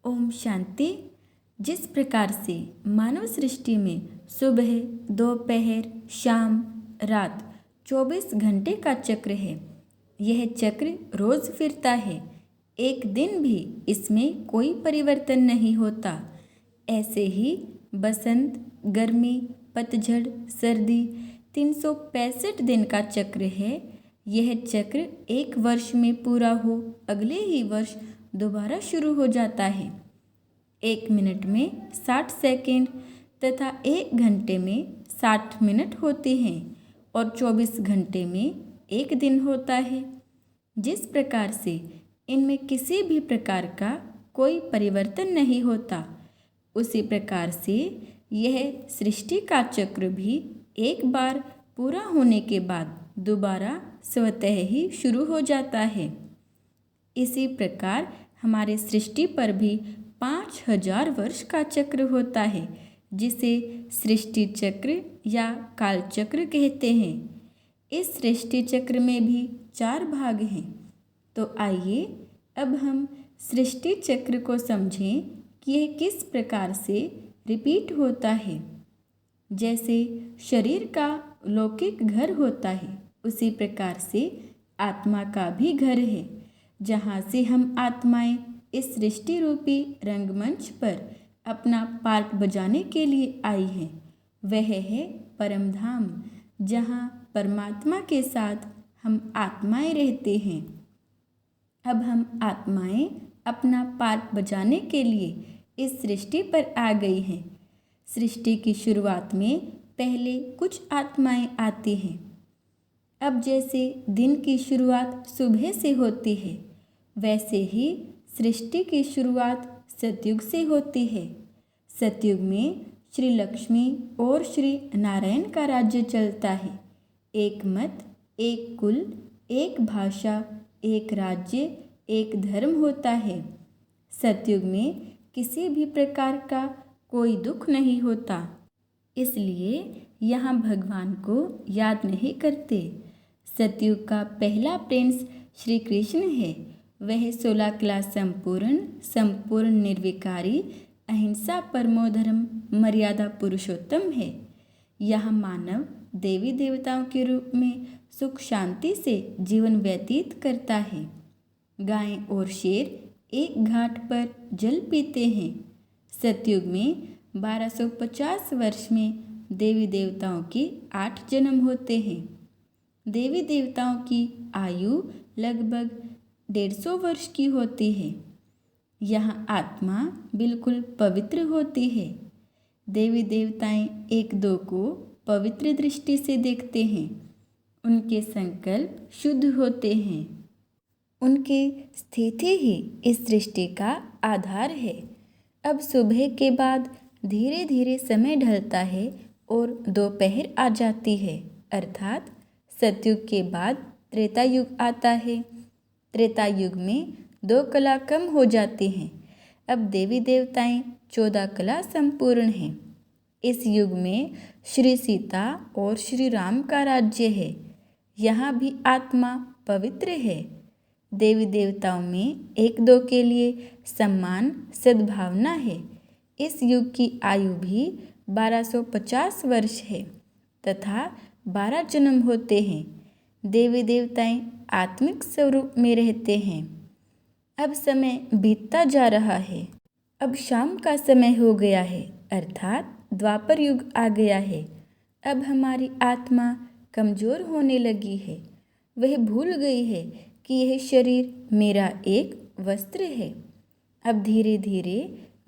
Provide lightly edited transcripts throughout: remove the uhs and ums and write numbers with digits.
ओम शांति। जिस प्रकार से मानव सृष्टि में सुबह, दोपहर, शाम, रात 24 घंटे का चक्र है, यह चक्र रोज फिरता है। एक दिन भी इसमें कोई परिवर्तन नहीं होता। ऐसे ही बसंत, गर्मी, पतझड़, सर्दी 365 दिन का चक्र है। यह चक्र एक वर्ष में पूरा हो, अगले ही वर्ष दोबारा शुरू हो जाता है। 1 मिनट में 60 सेकंड तथा 1 घंटे में 60 मिनट होते हैं और 24 घंटे में एक दिन होता है। जिस प्रकार से इनमें किसी भी प्रकार का कोई परिवर्तन नहीं होता, उसी प्रकार से यह सृष्टि का चक्र भी एक बार पूरा होने के बाद दोबारा स्वतः ही शुरू हो जाता है। इसी प्रकार हमारे सृष्टि पर भी 5000 वर्ष का चक्र होता है, जिसे सृष्टि चक्र या काल चक्र कहते हैं। इस सृष्टि चक्र में भी 4 भाग हैं। तो आइए अब हम सृष्टि चक्र को समझें कि यह किस प्रकार से रिपीट होता है। जैसे शरीर का लौकिक घर होता है, उसी प्रकार से आत्मा का भी घर है, जहाँ से हम आत्माएं इस सृष्टि रूपी रंगमंच पर अपना पार्ट बजाने के लिए आई हैं। वह है परम धाम, जहाँ परमात्मा के साथ हम आत्माएं रहते हैं। अब हम आत्माएं अपना पार्ट बजाने के लिए इस सृष्टि पर आ गई हैं। सृष्टि की शुरुआत में पहले कुछ आत्माएं आती हैं। अब जैसे दिन की शुरुआत सुबह से होती है, वैसे ही सृष्टि की शुरुआत सतयुग से होती है। सतयुग में श्री लक्ष्मी और श्री नारायण का राज्य चलता है। एक मत, एक कुल, एक भाषा, एक राज्य, एक धर्म होता है। सतयुग में किसी भी प्रकार का कोई दुख नहीं होता, इसलिए यहाँ भगवान को याद नहीं करते। सतयुग का पहला प्रिंस श्री कृष्ण है। वह 16 कला संपूर्ण निर्विकारी, अहिंसा परमो धर्म, मर्यादा पुरुषोत्तम है। यह मानव देवी देवताओं के रूप में सुख शांति से जीवन व्यतीत करता है। गायें और शेर एक घाट पर जल पीते हैं। सतयुग में 1250 वर्ष में देवी देवताओं के 8 जन्म होते हैं। देवी देवताओं की आयु लगभग 150 वर्ष की होती है। यहाँ आत्मा बिल्कुल पवित्र होती है। देवी देवताएं एक दो को पवित्र दृष्टि से देखते हैं। उनके संकल्प शुद्ध होते हैं। उनकी स्थिति ही इस सृष्टि का आधार है। अब सुबह के बाद धीरे धीरे समय ढलता है और दोपहर आ जाती है, अर्थात सतयुग के बाद त्रेता युग आता है। त्रेता युग में 2 कला कम हो जाती हैं। अब देवी देवताएं 14 कला संपूर्ण हैं। इस युग में श्री सीता और श्री राम का राज्य है। यहाँ भी आत्मा पवित्र है। देवी देवताओं में एक दो के लिए सम्मान सद्भावना है। इस युग की आयु भी 1250 वर्ष है तथा 12 जन्म होते हैं। देवी देवताएं आत्मिक स्वरूप में रहते हैं। अब समय बीतता जा रहा है। अब शाम का समय हो गया है, अर्थात द्वापर युग आ गया है। अब हमारी आत्मा कमज़ोर होने लगी है। वह भूल गई है कि यह शरीर मेरा एक वस्त्र है। अब धीरे धीरे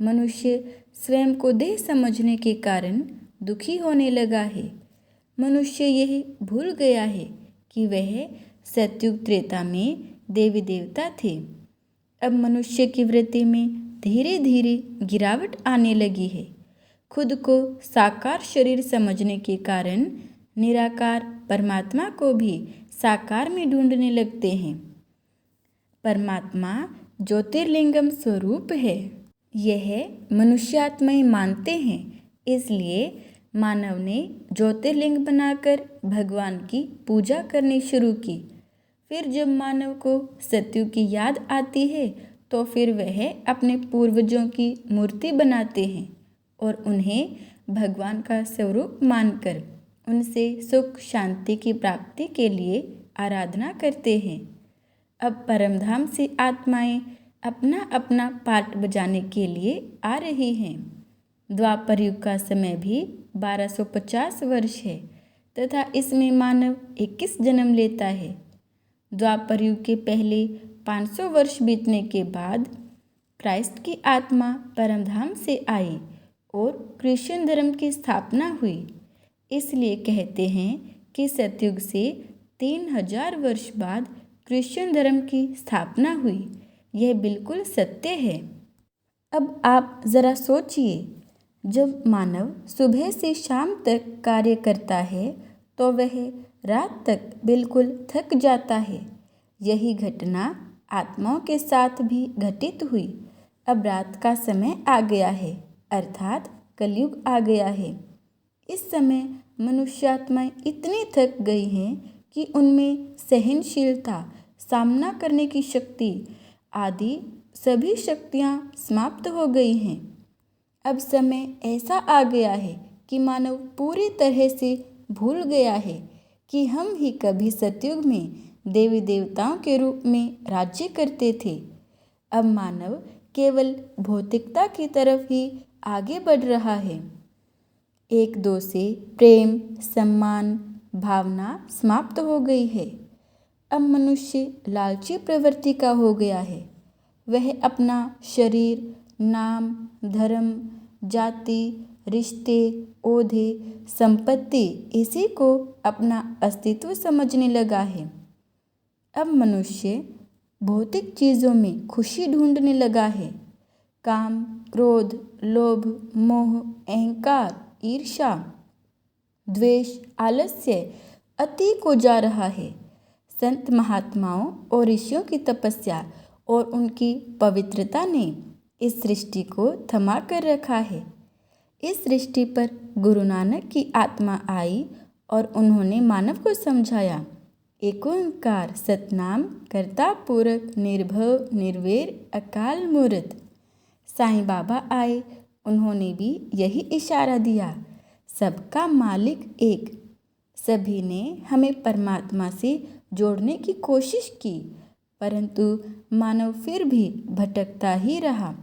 मनुष्य स्वयं को देह समझने के कारण दुखी होने लगा है। मनुष्य यही भूल गया है कि वह सतयुग त्रेता में देवी देवता थे। अब मनुष्य की वृत्ति में धीरे धीरे गिरावट आने लगी है। खुद को साकार शरीर समझने के कारण निराकार परमात्मा को भी साकार में ढूंढने लगते हैं। परमात्मा ज्योतिर्लिंगम स्वरूप है, यह मनुष्यात्माएं मानते हैं। इसलिए मानव ने ज्योतिर्लिंग बनाकर भगवान की पूजा करनी शुरू की। फिर जब मानव को सतयुग की याद आती है तो फिर वह अपने पूर्वजों की मूर्ति बनाते हैं और उन्हें भगवान का स्वरूप मानकर उनसे सुख शांति की प्राप्ति के लिए आराधना करते हैं। अब परमधाम से आत्माएं अपना अपना पाठ बजाने के लिए आ रही हैं। द्वापर युग का समय भी 1250 वर्ष है तथा इसमें मानव 21 जन्म लेता है। द्वापर युग के पहले 500 वर्ष बीतने के बाद क्राइस्ट की आत्मा परमधाम से आई और क्रिश्चियन धर्म की स्थापना हुई। इसलिए कहते हैं कि सतयुग से 3000 वर्ष बाद क्रिश्चियन धर्म की स्थापना हुई। यह बिल्कुल सत्य है। अब आप ज़रा सोचिए, जब मानव सुबह से शाम तक कार्य करता है तो वह रात तक बिल्कुल थक जाता है। यही घटना आत्माओं के साथ भी घटित हुई। अब रात का समय आ गया है, अर्थात कलयुग आ गया है। इस समय मनुष्यात्माएं इतनी थक गई हैं कि उनमें सहनशीलता, सामना करने की शक्ति आदि सभी शक्तियां समाप्त हो गई हैं। अब समय ऐसा आ गया है कि मानव पूरी तरह से भूल गया है कि हम ही कभी सतयुग में देवी देवताओं के रूप में राज्य करते थे। अब मानव केवल भौतिकता की तरफ ही आगे बढ़ रहा है। एक दो से प्रेम, सम्मान, भावना समाप्त हो गई है। अब मनुष्य लालची प्रवृत्ति का हो गया है। वह अपना शरीर, नाम, धर्म, जाति, रिश्ते, ओहदे, संपत्ति इसी को अपना अस्तित्व समझने लगा है। अब मनुष्य भौतिक चीज़ों में खुशी ढूंढने लगा है। काम, क्रोध, लोभ, मोह, अहंकार, ईर्ष्या, द्वेष, आलस्य अति को जा रहा है। संत महात्माओं और ऋषियों की तपस्या और उनकी पवित्रता ने इस सृष्टि को थमा कर रखा है। इस सृष्टि पर गुरु नानक की आत्मा आई और उन्होंने मानव को समझाया, एक ओंकार सतनाम करता पुरख निर्भव निर्वैर अकाल मूर्त। साईं बाबा आए, उन्होंने भी यही इशारा दिया, सबका मालिक एक। सभी ने हमें परमात्मा से जोड़ने की कोशिश की, परंतु मानव फिर भी भटकता ही रहा।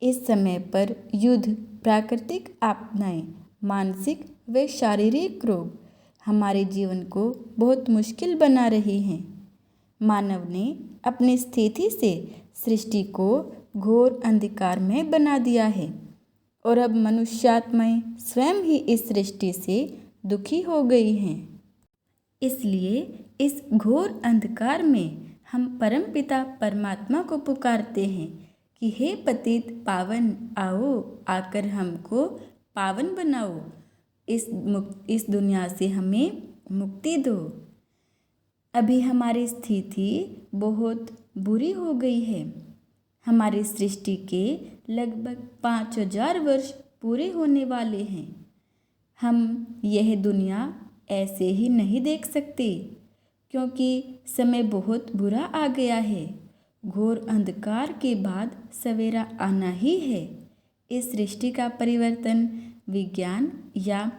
इस समय पर युद्ध, प्राकृतिक आपदाएं, मानसिक व शारीरिक रोग हमारे जीवन को बहुत मुश्किल बना रही हैं। मानव ने अपनी स्थिति से सृष्टि को घोर अंधकार में बना दिया है और अब मनुष्यात्माएं स्वयं ही इस सृष्टि से दुखी हो गई हैं। इसलिए इस घोर अंधकार में हम परमपिता परमात्मा को पुकारते हैं कि हे पतित पावन, आओ आकर हमको पावन बनाओ, इस दुनिया से हमें मुक्ति दो। अभी हमारी स्थिति बहुत बुरी हो गई है। हमारी सृष्टि के लगभग 5000 वर्ष पूरे होने वाले हैं। हम यह दुनिया ऐसे ही नहीं देख सकते, क्योंकि समय बहुत बुरा आ गया है। घोर अंधकार के बाद सवेरा आना ही है। इस सृष्टि का परिवर्तन विज्ञान या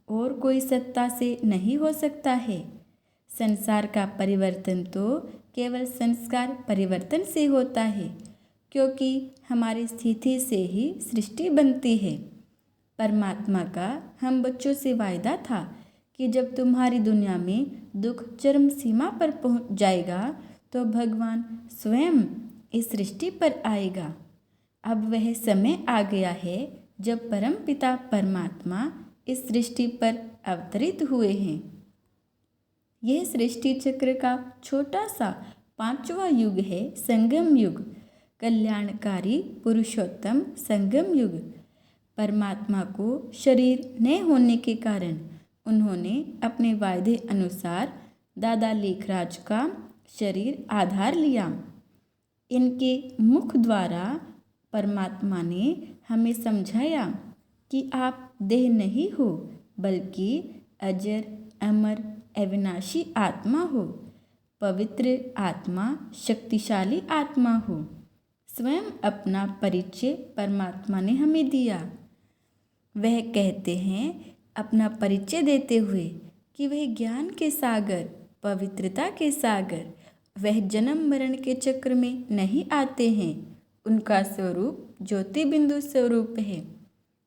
और कोई सत्ता से नहीं हो सकता है। संसार का परिवर्तन तो केवल संस्कार परिवर्तन से होता है, क्योंकि हमारी स्थिति से ही सृष्टि बनती है। परमात्मा का हम बच्चों से वायदा था कि जब तुम्हारी दुनिया में दुख चरम सीमा पर पहुंच जाएगा तो भगवान स्वयं इस सृष्टि पर आएगा। अब वह समय आ गया है जब परमपिता परमात्मा इस सृष्टि पर अवतरित हुए हैं। यह सृष्टि चक्र का छोटा सा 5वां युग है, संगम युग, कल्याणकारी पुरुषोत्तम संगम युग। परमात्मा को शरीर न होने के कारण उन्होंने अपने वायदे अनुसार दादा लेखराज का शरीर आधार लिया। इनके मुख द्वारा परमात्मा ने हमें समझाया कि आप देह नहीं हो, बल्कि अजर, अमर, अविनाशी आत्मा हो, पवित्र आत्मा, शक्तिशाली आत्मा हो। स्वयं अपना परिचय परमात्मा ने हमें दिया। वह कहते हैं अपना परिचय देते हुए कि वह ज्ञान के सागर, पवित्रता के सागर, वह जन्म मरण के चक्र में नहीं आते हैं। उनका स्वरूप ज्योति बिंदु स्वरूप है।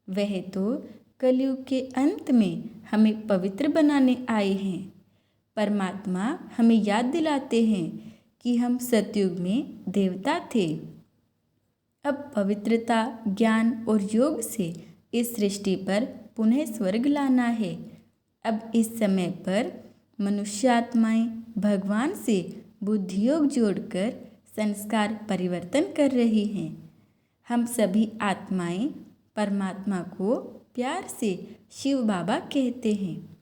वह तो कलयुग के अंत में हमें पवित्र बनाने आए हैं। परमात्मा हमें याद दिलाते हैं कि हम सतयुग में देवता थे। अब पवित्रता, ज्ञान और योग से इस सृष्टि पर पुनः स्वर्ग लाना है। अब इस समय पर मनुष्य आत्माएं भगवान से बुद्धि योग जोड़कर संस्कार परिवर्तन कर रही हैं। हम सभी आत्माएं परमात्मा को प्यार से शिव बाबा कहते हैं।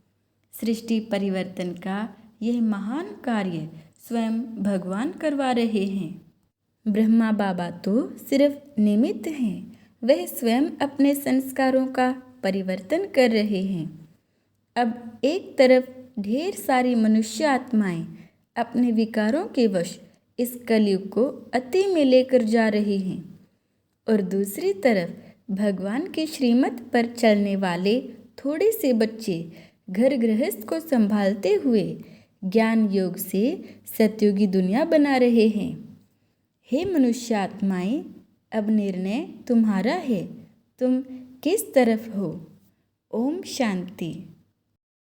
सृष्टि परिवर्तन का यह महान कार्य स्वयं भगवान करवा रहे हैं। ब्रह्मा बाबा तो सिर्फ निमित्त हैं। वह स्वयं अपने संस्कारों का परिवर्तन कर रहे हैं। अब एक तरफ ढेर सारी मनुष्य आत्माएं अपने विकारों के वश इस कलयुग को अति में लेकर जा रही हैं और दूसरी तरफ भगवान के श्रीमत पर चलने वाले थोड़े से बच्चे घर गृहस्थ को संभालते हुए ज्ञान योग से सतयुगी दुनिया बना रहे हैं। हे मनुष्य आत्माएं, अब निर्णय तुम्हारा है। तुम किस तरफ हो? ओम शांति।